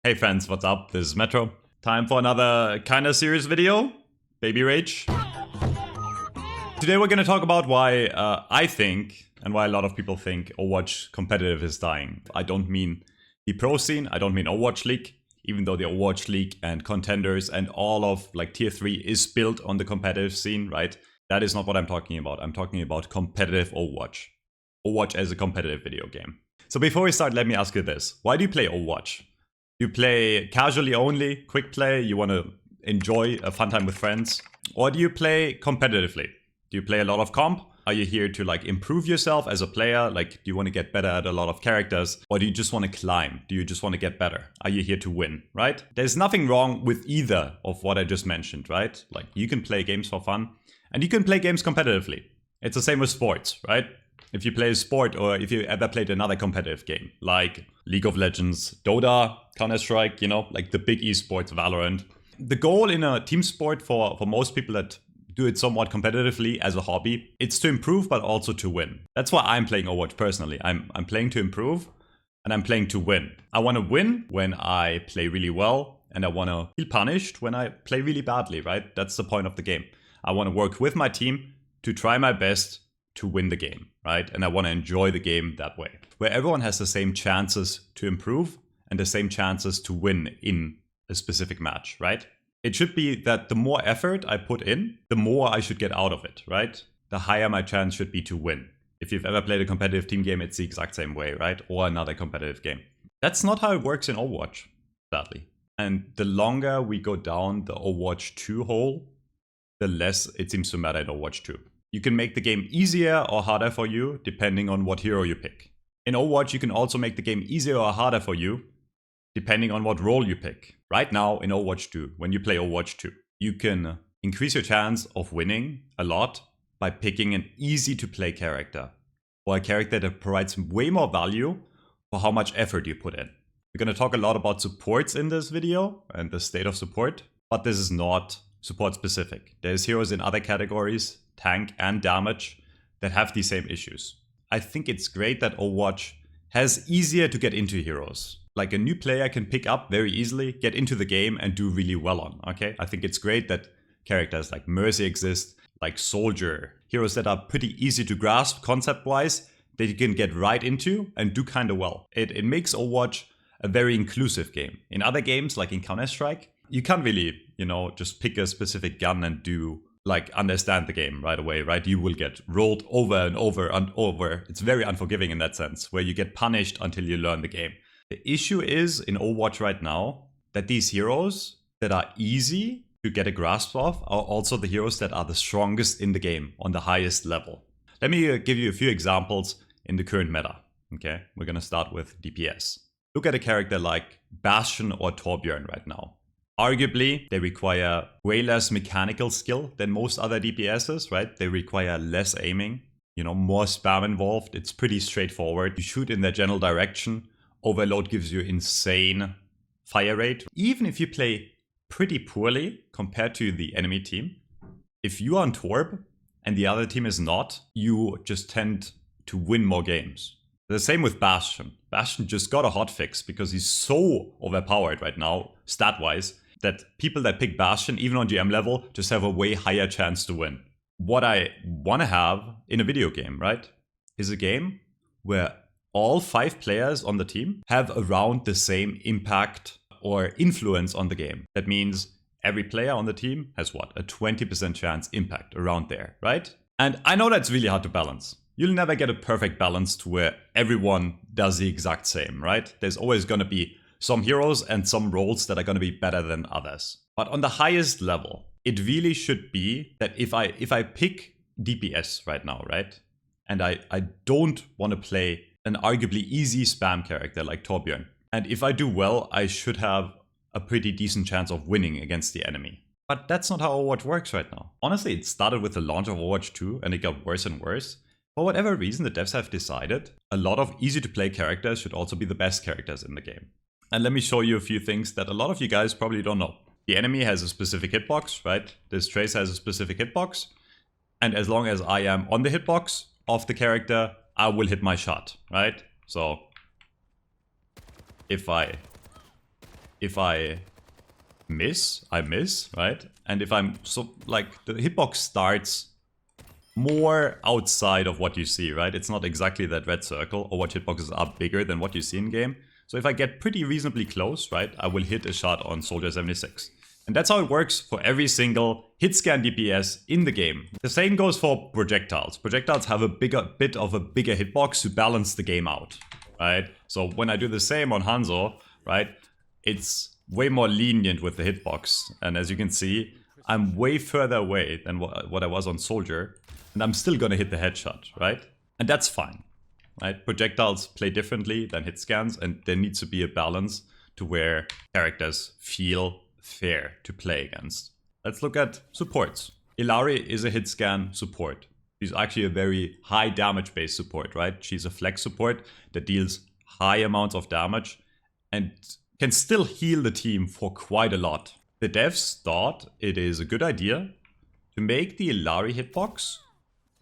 Hey friends, what's up? This is Metro. Time for another kinda serious video. Baby rage. Today we're gonna talk about why I think, and why a lot of people think, Overwatch competitive is dying. I don't mean the pro scene, I don't mean Overwatch League, even though the Overwatch League and contenders and all of like tier 3 is built on the competitive scene, right? That is not what I'm talking about. I'm talking about competitive Overwatch. Overwatch as a competitive video game. So before we start, let me ask you this. Why do you play Overwatch? You play casually only, quick play, you want to enjoy a fun time with friends? Or do you play competitively? Do you play a lot of comp? Are you here to like improve yourself as a player? Like, do you want to get better at a lot of characters? Or do you just want to climb? Do you just want to get better? Are you here to win, right? There's nothing wrong with either of what I just mentioned, right? Like, you can play games for fun and you can play games competitively. It's the same with sports, right? If you play a sport or if you ever played another competitive game, like League of Legends, Dota, Counter-Strike, you know, like the big esports, Valorant. The goal in a team sport for most people that do it somewhat competitively as a hobby, it's to improve but also to win. That's why I'm playing Overwatch personally. I'm playing to improve and I'm playing to win. I want to win when I play really well and I want to feel punished when I play really badly, right? That's the point of the game. I want to work with my team to try my best to win the game, right? And I want to enjoy the game that way, where everyone has the same chances to improve and the same chances to win in a specific match, right? It should be that the more effort I put in, the more I should get out of it, right? The higher my chance should be to win. If you've ever played a competitive team game, it's the exact same way, right? Or another competitive game. That's not how it works in Overwatch, sadly. And the longer we go down the Overwatch 2 hole, the less it seems to matter in Overwatch 2. You can make the game easier or harder for you depending on what hero you pick. In Overwatch, you can also make the game easier or harder for you depending on what role you pick. Right now in Overwatch 2, when you play Overwatch 2, you can increase your chance of winning a lot by picking an easy to play character or a character that provides way more value for how much effort you put in. We're going to talk a lot about supports in this video and the state of support, but this is not support specific. There's heroes in other categories, tank and damage, that have these same issues. I think it's great that Overwatch has easier to get into heroes. Like a new player can pick up very easily, get into the game and do really well on, okay? I think it's great that characters like Mercy exist, like Soldier, heroes that are pretty easy to grasp concept-wise, that you can get right into and do kind of well. It makes Overwatch a very inclusive game. In other games, like in Counter-Strike, you can't really, just pick a specific gun and do like understand the game right away, right? You will get rolled over and over and over. It's very unforgiving in that sense, where you get punished until you learn the game. The issue is in Overwatch right now that these heroes that are easy to get a grasp of are also the heroes that are the strongest in the game on the highest level. Let me give you a few examples in the current meta. Okay, we're gonna start with DPS. Look at a character like Bastion or Torbjorn right now. Arguably, they require way less mechanical skill than most other DPSs, right? They require less aiming, more spam involved. It's pretty straightforward. You shoot in their general direction. Overload gives you insane fire rate. Even if you play pretty poorly compared to the enemy team, if you are on Torb and the other team is not, you just tend to win more games. The same with Bastion. Bastion just got a hotfix because he's so overpowered right now, stat-wise, that people that pick Bastion, even on GM level, just have a way higher chance to win. What I want to have in a video game, right, is a game where all 5 players on the team have around the same impact or influence on the game. That means every player on the team has what? A 20% chance impact around there, right? And I know that's really hard to balance. You'll never get a perfect balance to where everyone does the exact same, right? There's always going to be some heroes and some roles that are going to be better than others. But on the highest level, it really should be that if I pick DPS right now, right? And I don't want to play an arguably easy spam character like Torbjorn. And if I do well, I should have a pretty decent chance of winning against the enemy. But that's not how Overwatch works right now. Honestly, it started with the launch of Overwatch 2 and it got worse and worse. For whatever reason, the devs have decided a lot of easy to play characters should also be the best characters in the game. And let me show you a few things that a lot of you guys probably don't know. The enemy has a specific hitbox, right? This Trace has a specific hitbox. And as long as I am on the hitbox of the character, I will hit my shot, right? So if I if I miss, I miss, right? And if I'm so like the hitbox starts more outside of what you see, right? It's not exactly that red circle. Overwatch hitboxes are bigger than what you see in game. So if I get pretty reasonably close, right, I will hit a shot on Soldier 76. And that's how it works for every single hit scan DPS in the game. The same goes for projectiles. Projectiles have a bit of a bigger hitbox to balance the game out, right? So when I do the same on Hanzo, right, it's way more lenient with the hitbox. And as you can see, I'm way further away than what I was on Soldier. And I'm still gonna hit the headshot, right? And that's fine, right? Projectiles play differently than hit scans, and there needs to be a balance to where characters feel fair to play against. Let's look at supports. Illari is a hit scan support. She's actually a very high damage based support, right? She's a flex support that deals high amounts of damage and can still heal the team for quite a lot. The devs thought it is a good idea to make the Illari hitbox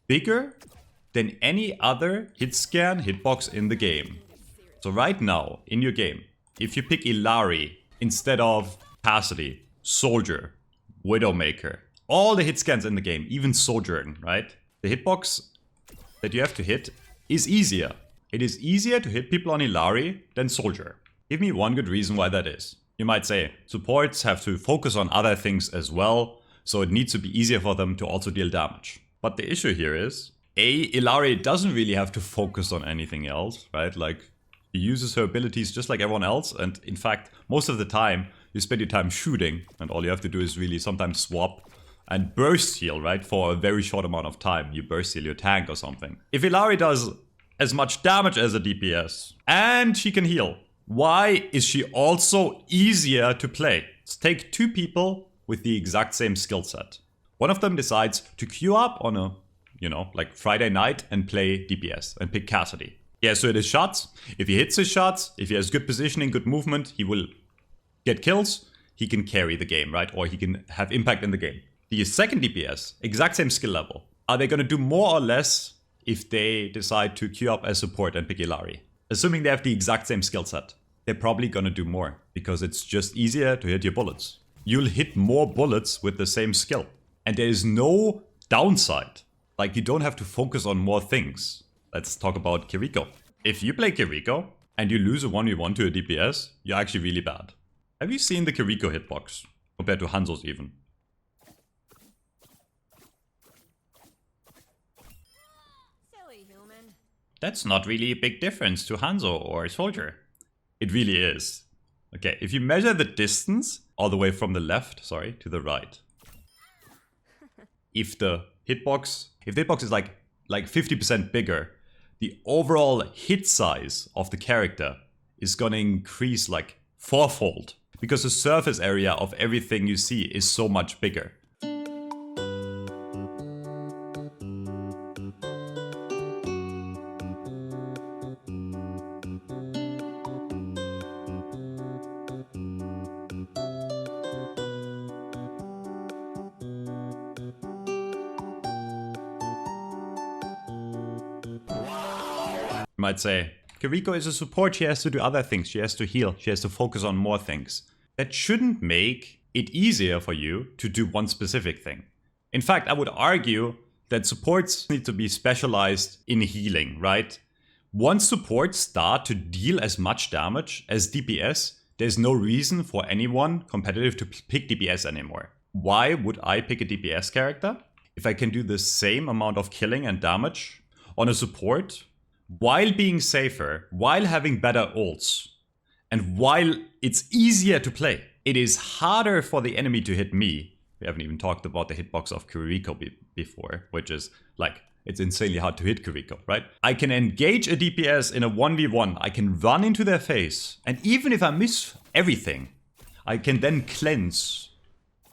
bigger than any other hit scan hitbox in the game. So right now, in your game, if you pick Illari instead of Cassidy, Soldier, Widowmaker, all the hit scans in the game, even Sojourn, right? The hitbox that you have to hit is easier. It is easier to hit people on Illari than Soldier. Give me one good reason why that is. You might say, supports have to focus on other things as well, so it needs to be easier for them to also deal damage. But the issue here is, Illari doesn't really have to focus on anything else, right? Like, she uses her abilities just like everyone else, and in fact, most of the time, you spend your time shooting, and all you have to do is really sometimes swap and burst heal, right? For a very short amount of time. You burst heal your tank or something. If Illari does as much damage as a DPS, and she can heal, why is she also easier to play? Let's take two people with the exact same skill set. One of them decides to queue up on a, like Friday night and play DPS and pick Cassidy. Yeah, so it is shots. If he hits his shots, if he has good positioning, good movement, he will get kills. He can carry the game, right? Or he can have impact in the game. The second DPS, exact same skill level. Are they going to do more or less if they decide to queue up as support and pick Illari? Assuming they have the exact same skill set, they're probably going to do more because it's just easier to hit your bullets. You'll hit more bullets with the same skill. And there is no downside. Like, you don't have to focus on more things. Let's talk about Kiriko. If you play Kiriko and you lose a 1v1 to a DPS, you're actually really bad. Have you seen the Kiriko hitbox compared to Hanzo's even? Silly human. That's not really a big difference to Hanzo or Soldier. It really is. Okay, if you measure the distance all the way from the left, to the right. If the hitbox is like 50% bigger, the overall hit size of the character is gonna increase like fourfold because the surface area of everything you see is so much bigger. You might say, Kiriko is a support, she has to do other things, she has to heal, she has to focus on more things. That shouldn't make it easier for you to do one specific thing. In fact, I would argue that supports need to be specialized in healing, right? Once supports start to deal as much damage as DPS, there's no reason for anyone competitive to pick DPS anymore. Why would I pick a DPS character if I can do the same amount of killing and damage on a support while being safer, while having better ults, and while it's easier to play? It is harder for the enemy to hit me. We haven't even talked about the hitbox of Kiriko before, which is like, it's insanely hard to hit Kiriko, right? I can engage a DPS in a 1v1, I can run into their face, and even if I miss everything, I can then cleanse,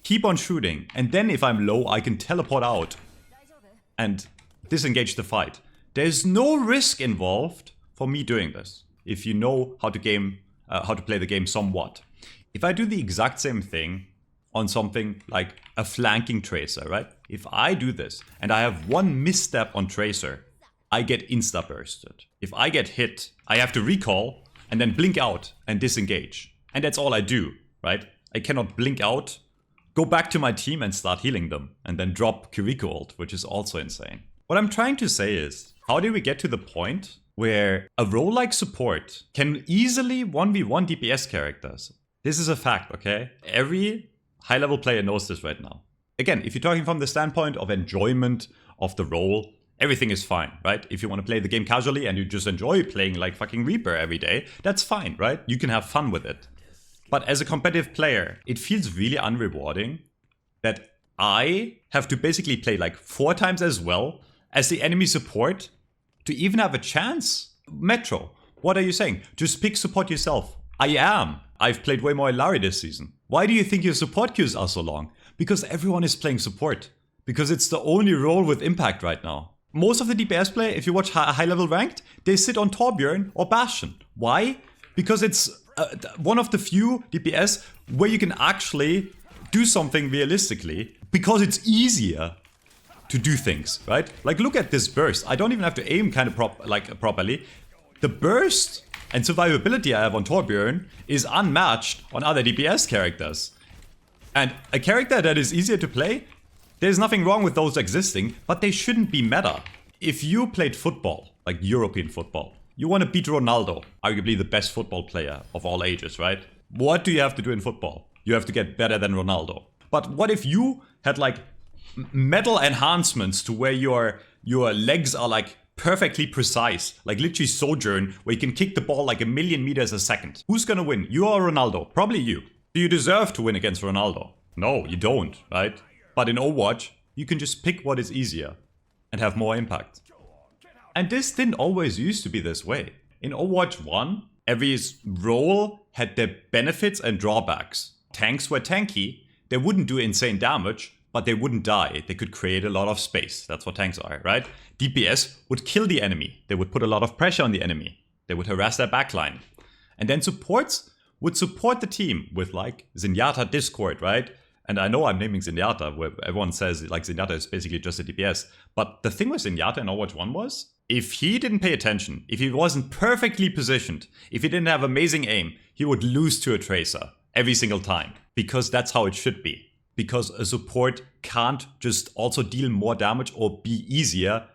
keep on shooting, and then if I'm low, I can teleport out and disengage the fight. There's no risk involved for me doing this, if you know how to play the game somewhat. If I do the exact same thing on something like a flanking tracer, right? If I do this and I have one misstep on tracer, I get insta-bursted. If I get hit, I have to recall and then blink out and disengage. And that's all I do, right? I cannot blink out, go back to my team and start healing them, and then drop Kiriko ult, which is also insane. What I'm trying to say is, how did we get to the point where a role like support can easily 1v1 DPS characters? This is a fact, okay? Every high-level player knows this right now. Again, if you're talking from the standpoint of enjoyment of the role, everything is fine, right? If you want to play the game casually and you just enjoy playing like fucking Reaper every day, that's fine, right? You can have fun with it. But as a competitive player, it feels really unrewarding that I have to basically play like 4 times as well as the enemy support to even have a chance. Metro, what are you saying? Just pick support yourself. I am. I've played way more Illari this season. Why do you think your support queues are so long? Because everyone is playing support. Because it's the only role with impact right now. Most of the DPS play, if you watch high-level ranked, they sit on Torbjorn or Bastion. Why? Because it's one of the few DPS where you can actually do something realistically. Because it's easier to do things, right? Like, look at this burst. I don't even have to aim kind of properly. The burst and survivability I have on Torbjorn is unmatched on other DPS characters. And a character that is easier to play, there's nothing wrong with those existing, but they shouldn't be meta. If you played football, like European football, you want to beat Ronaldo, arguably the best football player of all ages, right? What do you have to do in football? You have to get better than Ronaldo. But what if you had like metal enhancements to where your legs are like perfectly precise, like literally Sojourn, where you can kick the ball like 1,000,000 meters a second? Who's gonna win? You or Ronaldo? Probably you. Do you deserve to win against Ronaldo? No, you don't, right? But in Overwatch, you can just pick what is easier and have more impact. And this didn't always used to be this way. In Overwatch 1, every role had their benefits and drawbacks. Tanks were tanky, they wouldn't do insane damage, but they wouldn't die. They could create a lot of space. That's what tanks are, right? DPS would kill the enemy. They would put a lot of pressure on the enemy. They would harass their backline. And then supports would support the team with like Zenyatta Discord, right? And I know I'm naming Zenyatta, where everyone says like Zenyatta is basically just a DPS. But the thing with Zenyatta in Overwatch 1 was, if he didn't pay attention, if he wasn't perfectly positioned, if he didn't have amazing aim, he would lose to a Tracer every single time. Because that's how it should be. Because a support can't just also deal more damage or be easier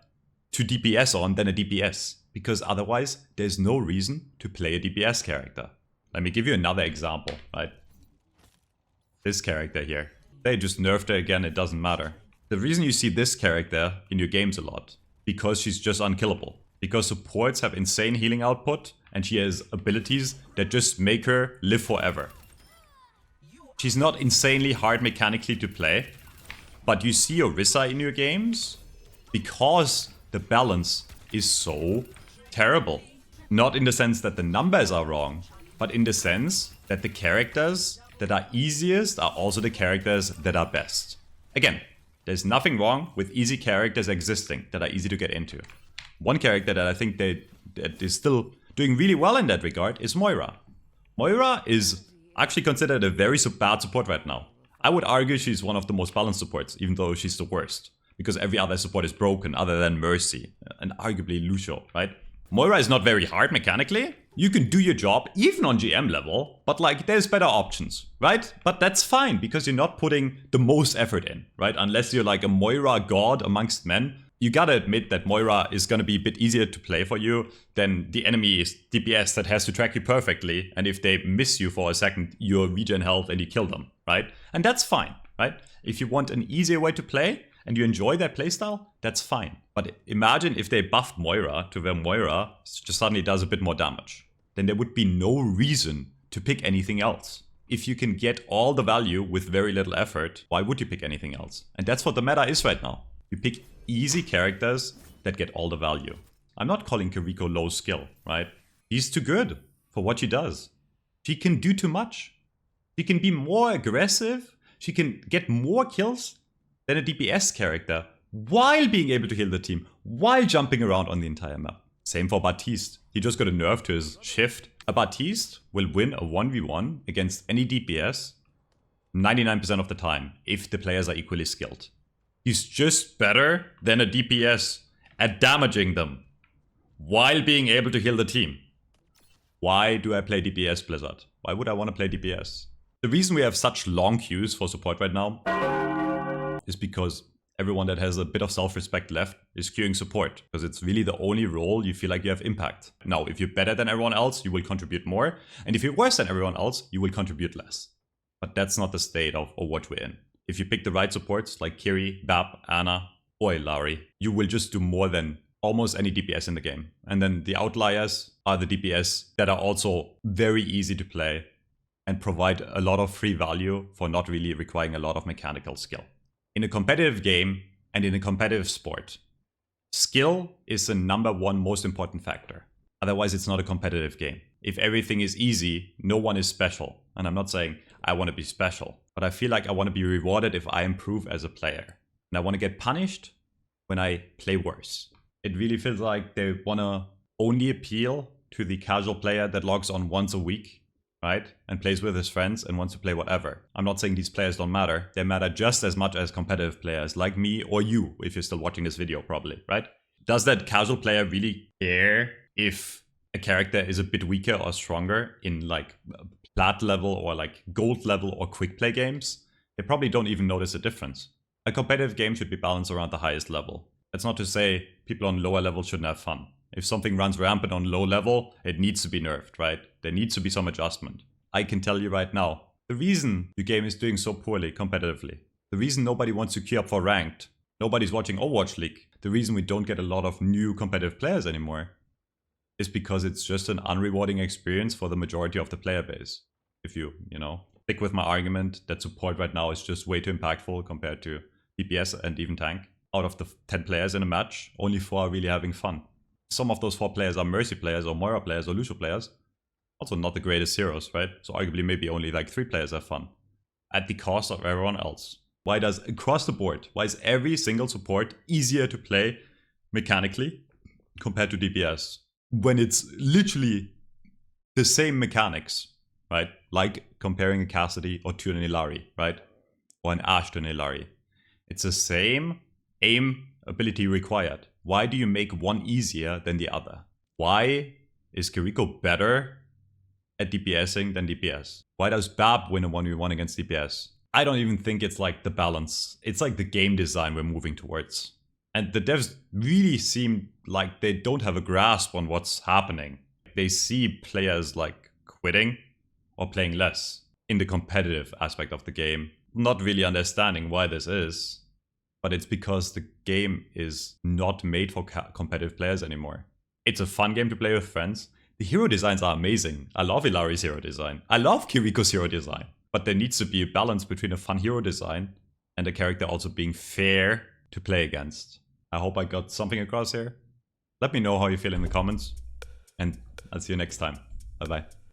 to DPS on than a DPS. Because otherwise, there's no reason to play a DPS character. Let me give you another example, right? This character here. They just nerfed her again, it doesn't matter. The reason you see this character in your games a lot, because she's just unkillable. Because supports have insane healing output, and she has abilities that just make her live forever. She's not insanely hard mechanically to play, but you see Orisa in your games because the balance is so terrible. Not in the sense that the numbers are wrong, but in the sense that the characters that are easiest are also the characters that are best. Again, there's nothing wrong with easy characters existing that are easy to get into. One character that I think that is still doing really well in that regard is Moira. Moira is actually considered a very bad support right now. I would argue she's one of the most balanced supports, even though she's the worst. Because every other support is broken other than Mercy, and arguably Lucio, right? Moira is not very hard mechanically. You can do your job, even on GM level, but like, there's better options, right? But that's fine, because you're not putting the most effort in, right? Unless you're like a Moira god amongst men. You gotta admit that Moira is gonna be a bit easier to play for you than the enemy's DPS that has to track you perfectly, and if they miss you for a second, you regen health and you kill them, right? And that's fine, right? If you want an easier way to play, and you enjoy that playstyle, that's fine. But imagine if they buffed Moira to where Moira just suddenly does a bit more damage. Then there would be no reason to pick anything else. If you can get all the value with very little effort, why would you pick anything else? And that's what the meta is right now. You pick easy characters that get all the value. I'm not calling Kiriko low skill, right? He's too good for what she does. She can do too much. She can be more aggressive. She can get more kills than a DPS character while being able to heal the team, while jumping around on the entire map. Same for Baptiste. He just got a nerf to his shift. A Baptiste will win a 1v1 against any DPS 99% of the time if the players are equally skilled. He's just better than a DPS at damaging them while being able to heal the team. Why do I play DPS, Blizzard? Why would I want to play DPS? The reason we have such long queues for support right now is because everyone that has a bit of self-respect left is queuing support, because it's really the only role you feel like you have impact. Now, if you're better than everyone else, you will contribute more, and if you're worse than everyone else, you will contribute less. But that's not the state of what we're in. If you pick the right supports like Kiri, Bab, Ana, or Illari, you will just do more than almost any DPS in the game. And then the outliers are the DPS that are also very easy to play and provide a lot of free value for not really requiring a lot of mechanical skill. In a competitive game and in a competitive sport, skill is the #1 most important factor. Otherwise, it's not a competitive game. If everything is easy, no one is special. And I'm not saying I want to be special, but I feel like I want to be rewarded if I improve as a player. And I want to get punished when I play worse. It really feels like they want to only appeal to the casual player that logs on once a week, right? And plays with his friends and wants to play whatever. I'm not saying these players don't matter. They matter just as much as competitive players like me or you, if you're still watching this video probably, right? Does that casual player really care if a character is a bit weaker or stronger in like plat level or like gold level or quick play games? They probably don't even notice a difference. A competitive game should be balanced around the highest level. That's not to say people on lower level shouldn't have fun. If something runs rampant on low level, it needs to be nerfed, right? There needs to be some adjustment. I can tell you right now, the reason your game is doing so poorly competitively, the reason nobody wants to queue up for ranked, nobody's watching Overwatch League, the reason we don't get a lot of new competitive players anymore, is because it's just an unrewarding experience for the majority of the player base. If you stick with my argument that support right now is just way too impactful compared to DPS and even tank. Out of the 10 players in a match, only 4 are really having fun. Some of those 4 players are Mercy players or Moira players or Lucio players. Also not the greatest heroes, right? So arguably maybe only like 3 players have fun. At the cost of everyone else. Why does, across the board, why is every single support easier to play mechanically compared to DPS? When it's literally the same mechanics, right? Like comparing a Cassidy or to an Illari, right? Or an Ashe to an Illari. It's the same aim ability required. Why do you make one easier than the other? Why is Kiriko better at DPSing than DPS? Why does Bab win a 1v1 against DPS? I don't even think it's like the balance. It's like the game design we're moving towards. And the devs really seem like they don't have a grasp on what's happening. They see players like quitting or playing less in the competitive aspect of the game, not really understanding why this is. But it's because the game is not made for competitive players anymore. It's a fun game to play with friends. The hero designs are amazing. I love Illari's hero design. I love Kiriko's hero design. But there needs to be a balance between a fun hero design and a character also being fair to play against. I hope I got something across here. Let me know how you feel in the comments. And I'll see you next time. Bye bye.